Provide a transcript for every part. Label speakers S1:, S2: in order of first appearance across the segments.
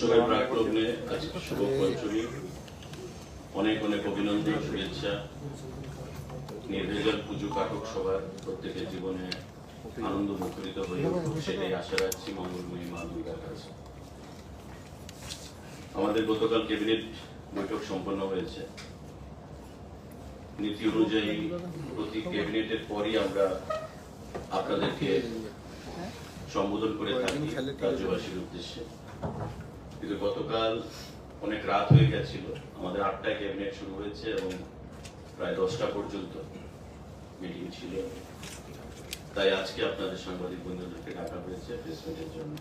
S1: উৎসবের প্রাক্লগ্নে আজকে শুভ পঞ্চমী, অনেক অনেক অভিনন্দন, শুভেচ্ছা। নির্ভেজাল পুজো পাঠক সবার প্রত্যেকের জীবনে আনন্দ মুখরিত হয়ে উঠুক, সেটাই আশা রাখছি মঙ্গলময়ী মা দুর্গার কাছে। আমাদের গতকাল ক্যাবিনেট বৈঠক সম্পন্ন হয়েছে। নীতি অনুযায়ী প্রতি ক্যাবিনেটের পরই আমরা আপনাদেরকে সম্বোধন করে থাকি রাজ্যবাসীর উদ্দেশ্যে, কিন্তু গতকাল অনেক রাত হয়ে গেছিল। আমাদের 8টায় ক্যাবিনেট শুরু হয়েছে এবং প্রায় 10টা পর্যন্ত মিটিং ছিল। তাই আজকে আপনাদের সাংবাদিক বন্ধুদেরকে ডাকা হয়েছে প্রেস মিটের জন্য।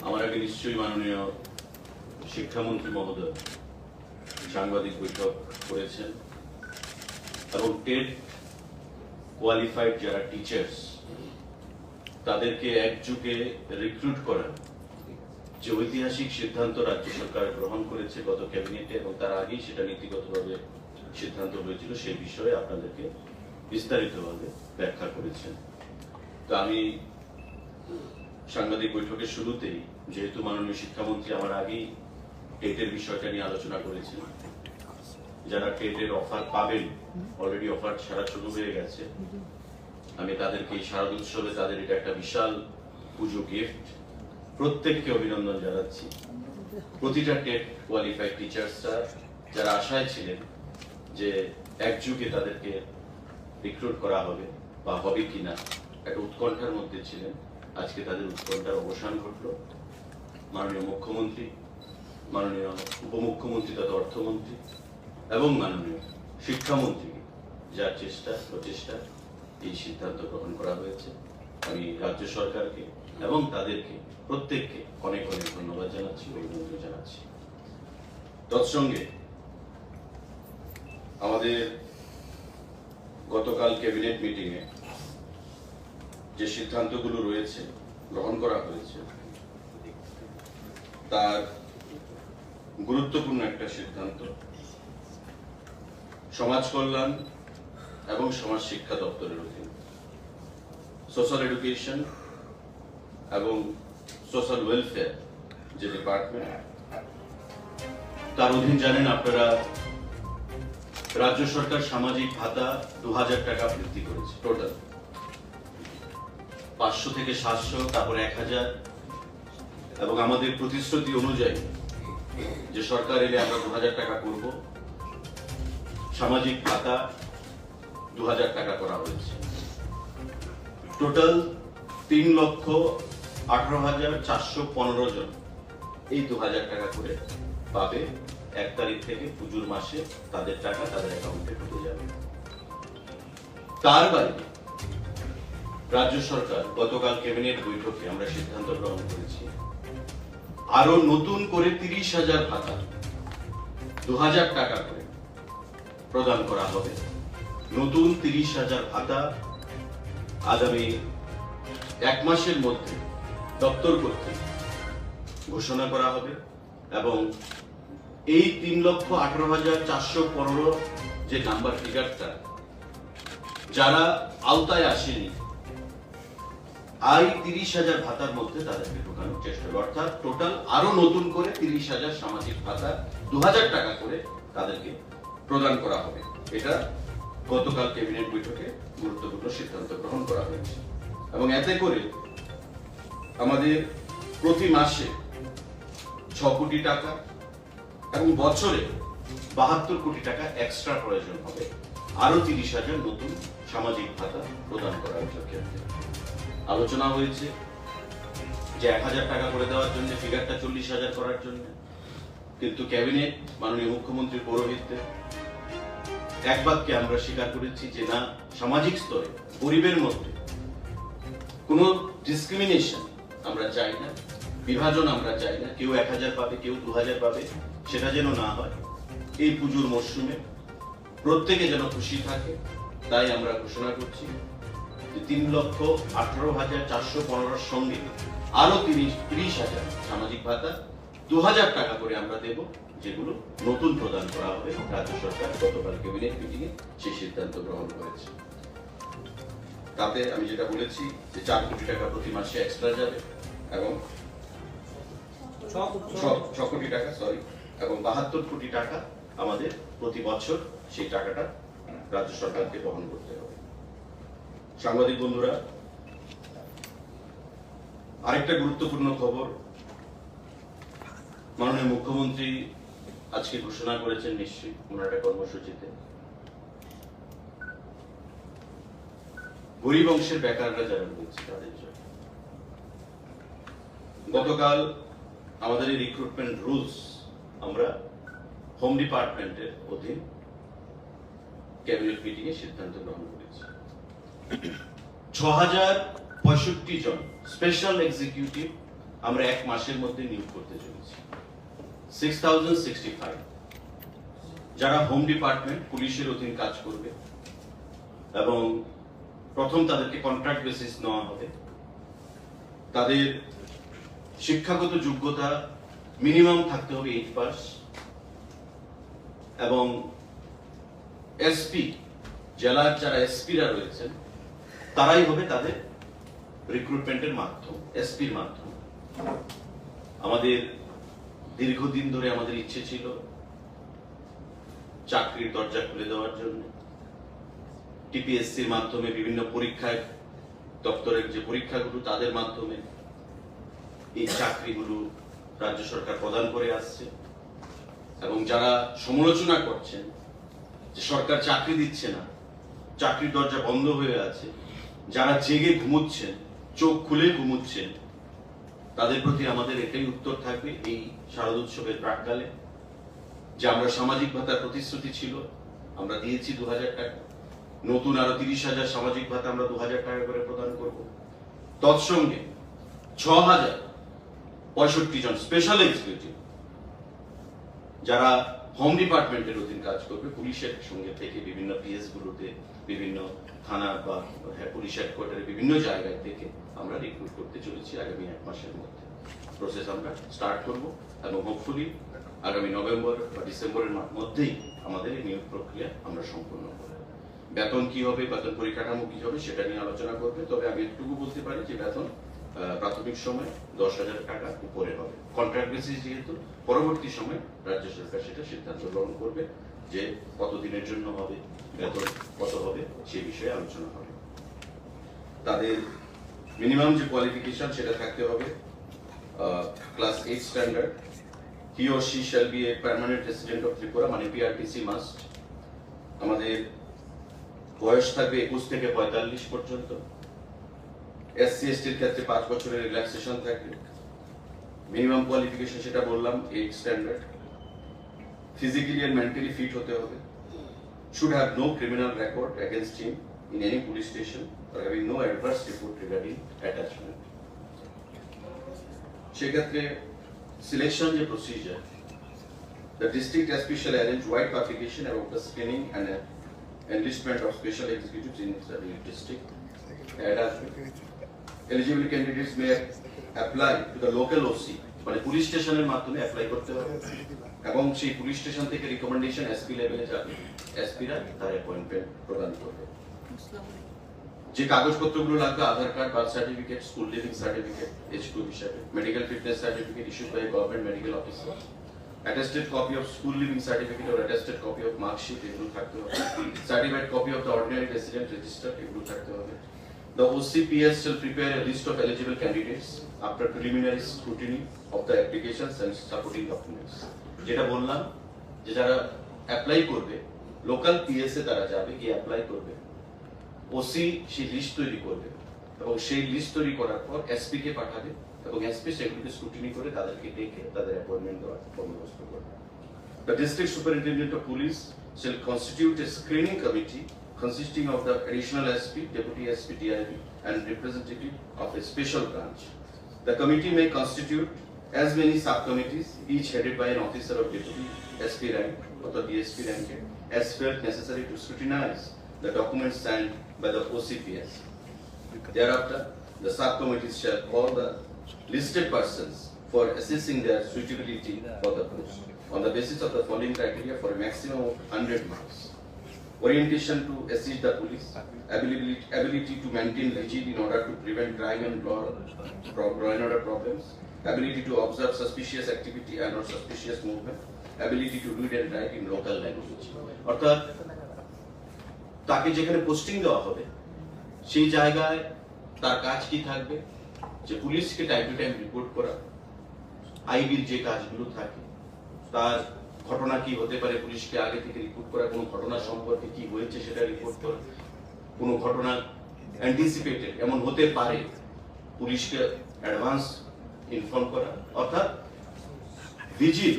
S1: আমার আগে নিশ্চয়ই মাননীয় শিক্ষামন্ত্রী মহোদয় সাংবাদিক বৈঠক করেছেন এবং টেট কোয়ালিফাইড যারা টিচার্স তাদেরকে একযুগে রিক্রুট করার যে ঐতিহাসিক সিদ্ধান্ত রাজ্য সরকার গ্রহণ করেছে গত ক্যাবিনেটে, এবং তার আগেই সেটা নীতিগতভাবে সিদ্ধান্ত হয়েছিল, সেই বিষয়ে আপনাদেরকে বিস্তারিতভাবে ব্যাখ্যা করেছেন। তো আমি সাংবাদিক বৈঠকের শুরুতেই, যেহেতু মাননীয় শিক্ষামন্ত্রী আমার আগেই টেটের বিষয়টা নিয়ে আলোচনা করেছেন, যারা টেটের অফার পাবেন, অলরেডি অফার ছাড়া শুরু হয়ে গেছে, আমি তাদেরকে এই শারদ উৎসবে তাদের এটা একটা বিশাল পুজো গিফট, প্রত্যেককে অভিনন্দন জানাচ্ছি। প্রতিটা টেট কোয়ালিফাইড টিচার্সরা যারা আশায় ছিলেন যে একযুগে তাদেরকে রিক্রুট করা হবে বা হবে কিনা, একটা উৎকণ্ঠার মধ্যে ছিলেন, আজকে তাদের উৎকণ্ঠার অবসান ঘটল। মাননীয় মুখ্যমন্ত্রী, মাননীয় উপমুখ্যমন্ত্রী তথা অর্থমন্ত্রী এবং মাননীয় শিক্ষামন্ত্রী যার প্রচেষ্টা এই সিদ্ধান্ত গ্রহণ করা হয়েছে। আমি রাজ্য সরকারকে এবং তাদেরকে প্রত্যেককে অনেক অনেক ধন্যবাদ জানাচ্ছি, অভিনন্দন জানাচ্ছি। তৎসঙ্গে আমাদের গতকাল ক্যাবিনেট মিটিংয়ে যে সিদ্ধান্তগুলো রয়েছে, গ্রহণ করা হয়েছে, তার গুরুত্বপূর্ণ একটা সিদ্ধান্ত সমাজ কল্যাণ এবং সমাজ শিক্ষা দপ্তরের অধীন সোশ্যাল এডুকেশন এবং সোশ্যাল ওয়েলফেয়ার যে ডিপার্টমেন্ট, তার অধীন জানেন আপনারা রাজ্য সরকার সামাজিক ভাতা 2000 টাকা বৃদ্ধি করেছে। টোটাল 500 থেকে 700, তারপরে 1000, এবং আমাদের প্রতিশ্রুতি অনুযায়ী যে সরকার এলে আমরা 2000 টাকা করব, সামাজিক ভাতা 2000 টাকা করা হয়েছে। টোটাল 3,18,415 জন এই 2000 টাকা করে পাবে। 1 তারিখ থেকে পুজোর মাসে তাদের টাকা তাদের অ্যাকাউন্টে ঢুকে যাবে। তার বাইরে রাজ্য সরকার গতকাল ক্যাবিনেট বৈঠকে আমরা সিদ্ধান্ত গ্রহণ করেছি, আরো নতুন করে 30,000 ভাতা 2000 টাকা করে প্রদান করা হবে। নতুন 30,000 ভাতা আগামী 1 মাসের মধ্যে দপ্তর কর্তৃক ঘোষণা করা হবে, এবং এই 3,18,415 যে নাম্বার ফিগারটা, যারা আওতায় আসেনি, এই 30,000 ভাতার মধ্যে তাদেরকে ঢোকানোর চেষ্টা হবে। অর্থাৎ টোটাল আরো নতুন করে 30,000 সামাজিক ভাতা 2000 টাকা করে তাদেরকে প্রদান করা হবে। এটা গতকাল ক্যাবিনেট বৈঠকে গুরুত্বপূর্ণ সিদ্ধান্ত গ্রহণ করা হয়েছে, এবং এতে করে আমাদের প্রতি মাসে 6 কোটি টাকা এবং বছরে 72 কোটি টাকা এক্সট্রা প্রয়োজন হবে আরো 30,000 নতুন সামাজিক ভাতা প্রদান করার ক্ষেত্রে। আলোচনা হয়েছে যে 1000 টাকা করে দেওয়ার জন্য, ফিগারটা 40,000 করার জন্য, কিন্তু ক্যাবিনেট মাননীয় মুখ্যমন্ত্রীর পৌরোহিত্যে এক বাক্যে আমরা স্বীকার করেছি যে না, সামাজিক স্তরে গরিবের মধ্যে কোনো ডিসক্রিমিনেশন আমরা চাই না, বিভাজন আমরা চাই না। কেউ 1000 পাবে, কেউ 2000 পাবে, সেটা যেন না হয়। এই পুজোর মরশুমে প্রত্যেকে যেন খুশি থাকে, তাই আমরা ঘোষণা করছি যে 3,18,415 সঙ্গে আরো 30,000 সামাজিক ভাতা 2000 টাকা করে আমরা দেব, যেগুলো নতুন প্রদান করা হবে। রাজ্য সরকার গতকাল ক্যাবিনেট মিটিংয়ে সেই সিদ্ধান্ত গ্রহণ করেছে। তাতে আমি যেটা বলেছি যে 4 কোটি টাকা প্রতি মাসে এক্সট্রা যাবে, এবং 6 কোটি টাকা সরি, এবং 72 কোটি টাকা আমাদের প্রতি বছর সেই টাকাটা রাজ্য সরকারকে বহন করতে হবে। সাংবাদিক বন্ধুরা, আরেকটা গুরুত্বপূর্ণ খবর, মাননীয় মুখ্যমন্ত্রী আজকে ঘোষণা করেছেন নিশ্চয়ই ওনার একটা কর্মসূচিতে, গরিব অংশের বেকাররা যারা রয়েছে তাদের জন্য। গতকাল আমাদের এই রিক্রুটমেন্ট রুলস আমরা হোম ডিপার্টমেন্টের অধীন ক্যাবিনেট মিটিং এ সিদ্ধান্ত গ্রহণ করেছি। 6065 জন স্পেশাল এক্সিকিউটিভ আমরা এক মাসের মধ্যে নিয়োগ করতে চলেছি। 6065 যারা হোম ডিপার্টমেন্ট পুলিশের অধীন কাজ করবে, এবং প্রথম তাদেরকে কন্ট্রাক্ট বেসিস নেওয়া হবে। তাদের শিক্ষাগত যোগ্যতা মিনিমাম থাকতে হবে 8 পাস, এবং এসপি জেলার যারা এসপিরা রয়েছেন তারাই হবে তাদের রিক্রুটমেন্টের মাধ্যম, এসপির মাধ্যম। আমাদের দীর্ঘদিন ধরে আমাদের ইচ্ছে ছিল চাকরির দরজা খুলে দেওয়ার জন্য, টিপিএসসির মাধ্যমে বিভিন্ন পরীক্ষায়, দপ্তরের যে পরীক্ষাগুলো তাদের মাধ্যমে এই চাকরিগুলো রাজ্য সরকার প্রদান করে আসছে। এবং যারা সমালোচনা করছেন যে সরকার চাকরি দিচ্ছে না, চাকরির দরজা বন্ধ হয়ে আছে, যারা জেগে ঘুমোচ্ছেন, চোখ খুলে ঘুমোচ্ছেন, তাদের প্রতি আমাদের এটাই উত্তর থাকবে এই শারদোৎসবের প্রাক্কালে, যে আমরা সামাজিক ভাতার প্রতিশ্রুতি ছিল আমরা দিয়েছি 2000 টাকা, নতুন আরো 30,000 সামাজিক ভাতা আমরা 2000 টাকা করে প্রদান করব। তৎসঙ্গে 6065 জন স্পেশাল এক্সিকিউটিভ যারা হোম ডিপার্টমেন্টের অধীন কাজ করবে, পুলিশের সঙ্গে থেকে বিভিন্ন পিএস গুলোতে, বিভিন্ন থানা বা পুলিশ হেডকোয়ার্টারে বিভিন্ন জায়গায় থেকে আমরা রিক্রুট করতে চলেছি। আগামী 1 মাসের মধ্যে প্রসেস আমরা স্টার্ট করব, এবং হোপফুলি আগামী নভেম্বর বা ডিসেম্বরের মধ্যেই আমাদের এই নিয়োগ প্রক্রিয়া আমরা সম্পূর্ণ করব। বেতন কি হবে, বেতন পরিকাঠামো কি হবে সেটা নিয়ে আলোচনা করবে। তবে আমি একটুকু বলতে পারি যে বেতন প্রাথমিক সময় 10,000 টাকা উপরে হবে, কন্ট্রাক্ট বেসিস যেহেতু। পরবর্তী সময় রাজ্য সরকার সেটা সিদ্ধান্ত গ্রহণ করবে যে কতদিনের জন্য হবে, বেতন কত হবে, সে বিষয়ে আলোচনা হবে। তাদের মিনিমাম যে কোয়ালিফিকেশন সেটা থাকতে হবে class 8 standard. He or she shall B a permanent resident of Tripura, মানে পিআরটিসি মাস্ট। আমাদের বয়স থাকবে 21 থেকে 45 পর্যন্ত। এসসি এসটির ক্ষেত্রে 5 বছরের রিল্যাক্সেশন থাকবে। মিনিমাম কোয়ালিফিকেশন সেটা বললাম 8 standard. Physically and mentally fit হতে হবে। should have no criminal record against him in any police station or having no adverse report regarding attachment. সেক্ষেত্রে সিলেকশন যে procedure, the district SP shall arrange wide publication about the screening and enlistment of special executives in the district. Eligible candidates may apply to the local OC, মানে police স্টেশনের মাধ্যমে apply করতে হবে, এবং সেই police station থেকে recommendation SP লেভেলে যাবে, এসপিরা তার অ্যাপয়েন্টমেন্ট প্রদান করবে। যে কাগজপত্রগুলো লাগবে, Aadhaar card, birth certificate, school leaving certificate H2 হিসাবে, medical fitness certificate issued by government medical officer, attested copy of school living certificate or attested copy of mark sheet এগুলো থাকতে হবে, certified copy of the ordinary resident register এগুলো থাকতে হবে। The OCPS shall prepare a list of eligible candidates after preliminary scrutiny of the applications and supporting documents. যেটা বললাম যে যারা অ্যাপ্লাই করবে লোকাল পিএসএ তারা যাবে, গিয়ে অ্যাপ্লাই করবে, ওসি সেই লিস্ট তৈরি করবে, এবং সেই লিস্ট তৈরি করার পর এসপি কে পাঠাবে, এবং এসপি সেগুলোকে স্ক্রুটিনি করে তাদেরকে ডেকে তাদের অ্যাপয়েন্টমেন্ট দেওয়ার বন্দোবস্ত করবে। The district superintendent of police shall constitute a screening committee consisting of the additional SP, deputy SP, DIB, and representative of a special branch. The committee may constitute as many subcommittees, each headed by an officer of deputy SP rank or the DSP rank, as felt necessary to scrutinize the documents signed by the OCPS. Thereafter, the subcommittees shall call the listed persons for assessing their suitability for the post on the basis of the following criteria for a maximum of 100 marks. Orientation to assist the police, ability to maintain rigid in order to prevent crime and law and order problems, ability to observe suspicious activity and or suspicious movement, ability to read and write in local language. অর্থাৎ তাকে যেখানে posting দেওয়া হবে সেই জায়গায় তার কাজ কি থাকবে, যে পুলিশকে টাইম টু টাইম রিপোর্ট করা, আইবির যে কাজগুলো থাকে, তার ঘটনা কি হতে পারে পুলিশকে আগে থেকে রিপোর্ট করা, কোনো ঘটনা সম্পর্কে কি হয়েছে সেটা রিপোর্ট করা, কোনো ঘটনা অ্যান্টিসিপেটেড এমন হতে পারে পুলিশকে অ্যাডভান্স ইনফর্ম করা, অর্থাৎ ভিজিল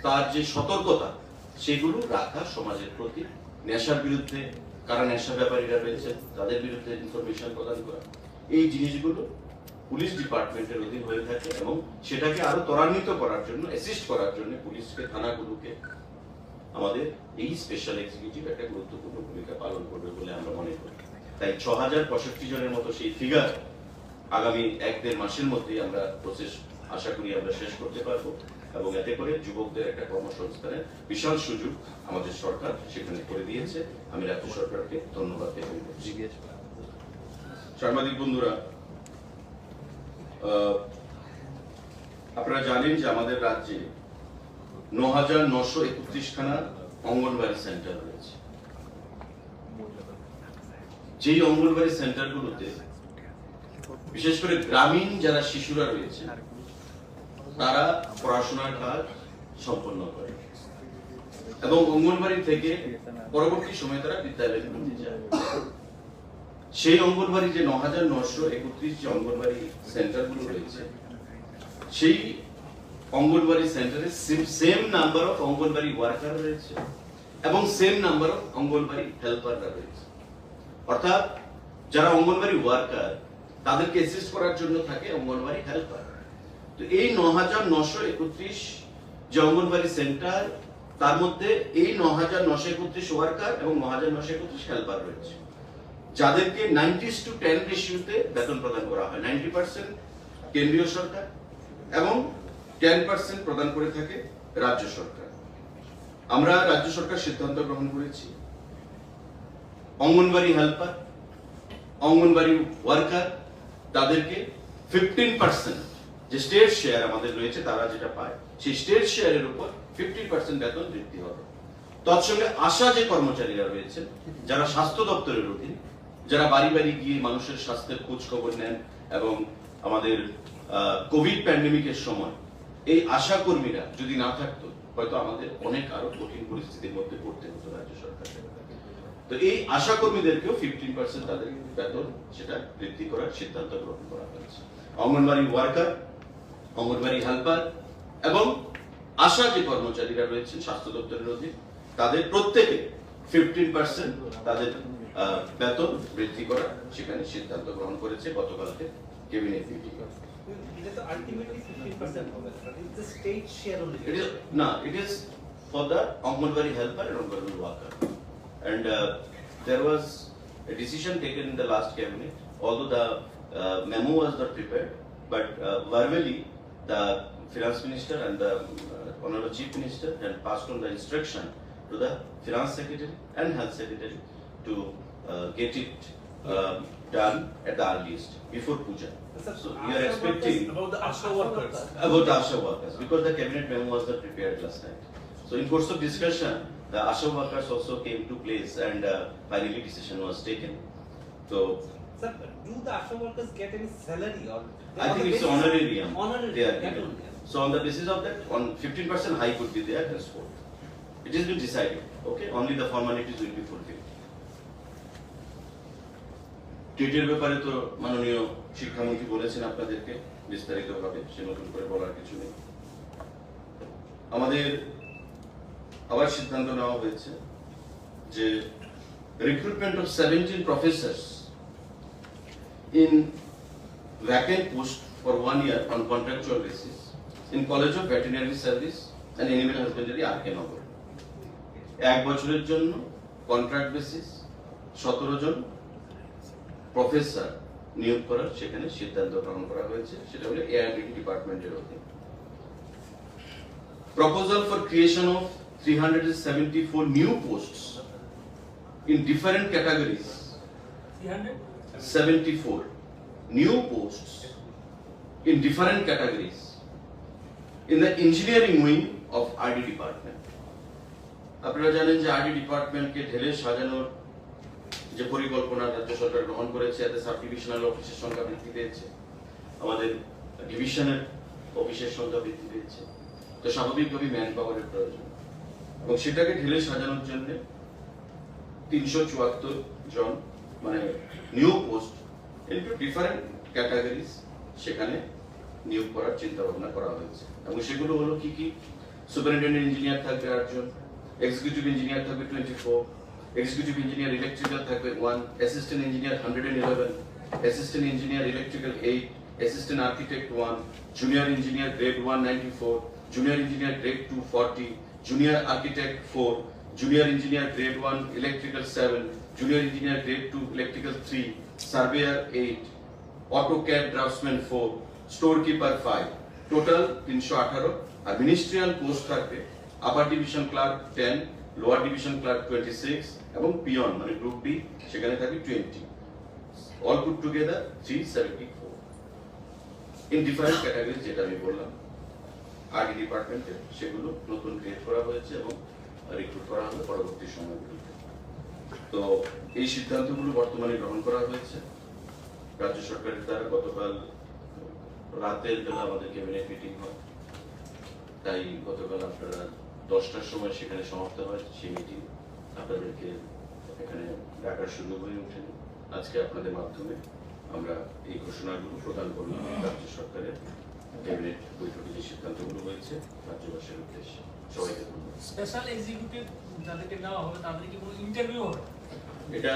S1: তার যে সতর্কতা সেগুলো রাখা সমাজের প্রতি, নেশার বিরুদ্ধে কারা নেশা ব্যাপারীরা রয়েছে তাদের বিরুদ্ধে ইনফরমেশন প্রদান করা, এই জিনিসগুলো পুলিশ ডিপার্টমেন্টের অধীন হয়ে থাকে এবং সেটাকে আরো ত্বরান্বিত করার জন্য, অ্যাসিস্ট করার জন্য পুলিশকে, থানাগুলোকে আমাদের এই স্পেশাল এক্সিকিউটিভ একটা গুরুত্বপূর্ণ ভূমিকা পালন করবে বলে আমরা মনে করি। তাই 6065 জনের মতো সেই ফিগার আগামী 1-1.5 মাসের মধ্যেই আমরা প্রসেস আশা করি আমরা শেষ করতে পারবো এবং এতে করে যুবকদের একটা কর্মসংস্থানের বিশাল সুযোগ আমাদের সরকার সেখানে করে দিয়েছে। আমি রাজ্য সরকারকে ধন্যবাদ জ্ঞাপন করছি। সাংবাদিক বন্ধুরা, আপনারা জানেন যে আমাদের রাজ্যে 9931 খানা অঙ্গনবাড়ি সেন্টার রয়েছে। যেই অঙ্গনবাড়ি সেন্টারগুলোতে বিশেষ করে গ্রামীণ যারা শিশুরা রয়েছে তারা পড়াশোনার কাজ সম্পন্ন করে এবং অঙ্গনবাড়ি থেকে পরবর্তী সময়ে তারা বিদ্যালয়ে যায়। সেই অঙ্গনবাড়ি যে 9931 যে অঙ্গনবাড়ি সেন্টারগুলো রয়েছে, সেই অঙ্গনবাড়ি সেন্টারে same number of anganwadi worker রয়েছে এবং সেম নাম্বার অফ অঙ্গনবাড়ি হেল্পাররা রয়েছে। অর্থাৎ যারা অঙ্গনবাড়ি ওয়ার্কার তাদেরকে অ্যাসিস্ট করার জন্য থাকে অঙ্গনবাড়ি হেল্পার। তো এই 9931 যে অঙ্গনবাড়ি সেন্টার, তার মধ্যে এই 9931 ওয়ার্কার এবং 9931 হেল্পার রয়েছে, যাদেরকে 90:10 রেশিওতে বেতন প্রদান করা হয়। 90% কেন্দ্রীয় সরকার এবং 10% প্রদান করে থাকে রাজ্য সরকার। আমরা রাজ্য সরকার সিদ্ধান্ত গ্রহণ করেছি অঙ্গনবাড়ি হেল্পার, অঙ্গনবাড়ি ওয়ার্কার তাদেরকে 15% যে স্টেট শেয়ার আমাদের রয়েছে, তারা যেটা পায় সেই স্টেট শেয়ারের উপর 50% বেতন বৃদ্ধি হবে। তৎসঙ্গে আশা যে কর্মচারীরা রয়েছেন যারা স্বাস্থ্য দপ্তরের অধীন, যারা বাড়ি বাড়ি গিয়ে মানুষের স্বাস্থ্যের খোঁজ খবর নেন এবং আমাদের কোভিড প্যান্ডেমিকের সময় এই আশা কর্মীরা যদি না থাকতো হয়তো আমাদের অনেক আরো কঠিন পরিস্থিতির মধ্যে পড়তে হতো রাজ্য সরকার। তো এই আশা কর্মীদেরকেও 15% তাদের বেতন সেটা বৃদ্ধি করার সিদ্ধান্ত গ্রহণ করা হয়েছে। অঙ্গনবাড়ি ওয়ার্কার, অঙ্গনবাড়ি হেল্পার এবং আশা যে কর্মচারীরা রয়েছেন স্বাস্থ্য দপ্তরের অধীন, তাদের প্রত্যেকে 15% তাদের বেতন বৃদ্ধি করা সেখানে সিদ্ধান্ত গ্রহণ করেছে গতকালকে ক্যাবিনেট মিটিং।
S2: এটা আলটিমেটলি 15% হবে, it is state share only.
S1: It is for the Anganwadi helper and Anganwadi worker. And there was a decision taken in the last cabinet, although the memo was not prepared, but verbally the finance minister and the honorable chief minister had passed on the instruction to the finance secretary and health secretary to get it done at the earliest before Puja. So we are expecting
S2: about the ASHA workers.
S1: About the ASHA workers, because the cabinet memo was not prepared last night. So in course of discussion, the ASHA workers also came to place and finally decision was taken. So
S2: Sir, do the ASHA workers get any salary or?
S1: I think it's honorarium.
S2: Honorarium.
S1: They are given. So on the basis of that, on 15% hike would be there henceforth. It has been decided. Okay, only the formalities will be fulfilled. টেটের ব্যাপারে তো মাননীয় শিক্ষামন্ত্রী বলেছেন আপনাদেরকে বিস্তারিতভাবে, সে নতুন করে বলার কিছু নেই। আমাদের আবার সিদ্ধান্ত নেওয়া হয়েছে যে recruitment of 17 professors in vacant post for 1 year on contractual basis in college of veterinary service and animal husbandry R K. Nagar. 1 বছরের জন্য কন্ট্রাক্ট বেসিস 17 জন প্রফেসর নিয়োগ করার সেখানে সিদ্ধান্ত গ্রহণ করা হয়েছে, সেটা হলো এআরবিটি ডিপার্টমেন্টের অধীন। Proposal for creation of 374 new posts in different categories, 374 new posts in different categories in the engineering wing of RD department. আপনারা জানেন যে RD ডিপার্টমেন্টকে ঢেলে সাজানোর যে পরিকল্পনা রাজ্য সরকার গ্রহণ করেছে, এতে সাব ডিভিশনাল অফিসের সংখ্যা বৃদ্ধি পেয়েছে, আমাদের ডিভিশনের অফিসের সংখ্যা বৃদ্ধি পেয়েছে। তো স্বাভাবিকভাবেই ম্যান পাওয়ারের প্রয়োজন, এবং সেটাকে ঢেলে সাজানোর জন্য 374 জন মানে new post into different categories সেখানে নিয়োগ করার চিন্তা ভাবনা করা হয়েছে। এবং সেগুলো হলো কি কি? সুপারিনটেন্ডেন্ট ইঞ্জিনিয়ার থাকবে 8 জন, এক্সিকিউটিভ ইঞ্জিনিয়ার থাকবে 24, এক্সিকিউটিভ ইঞ্জিনিয়ার ইলেকট্রিক্যাল থাকবে 1, assistant engineer 111, assistant engineer electrical 8, assistant architect 1, junior engineer grade 1 94, junior engineer grade 2 40, junior architect 4, junior engineer grade 1 electrical 7, junior engineer grade 2 electrical 3, surveyor 8, AutoCAD draftsman 4, store keeper 5, total 318। আর ministerial post থাকবে upper division clerk 10, lower division clerk 26 এবং পিয়ন মানে group B সেখানে থাকবে 20, all put together 374 in different category. যেটা আমি বললাম আরডি ডিপার্টমেন্টে সেগুলো নতুন ক্রিয়েট করা হয়েছে এবং রিক্রুট করা হবে পরবর্তী সময়গুলোতে। তো এই সিদ্ধান্তগুলো বর্তমানে গ্রহণ করা হয়েছে রাজ্য সরকারের দ্বারা। গতকাল রাতের বেলা আমাদের ক্যাবিনেট মিটিং হয়, তাই গতকাল আপনারা 10টার সময় সেখানে সমাপ্ত হয় সেই মিটিং। আপনাদেরকে এখানে ডাকার সুযোগ হয়ে ওঠেনি। আজকে আপনাদের মাধ্যমে আমরা এই ঘোষণাগুলো প্রদান করলাম রাজ্য সরকারের ক্যাবিনেট বৈঠকে যে সিদ্ধান্তগুলো হয়েছে রাজ্যবাসীর উদ্দেশ্যে। সবাইকে ধন্যবাদ।
S3: স্পেশাল এক্সিকিউটিভ যাদেরকে নেওয়া হবে তাদের কি কোনো ইন্টারভিউ হবে?
S1: এটা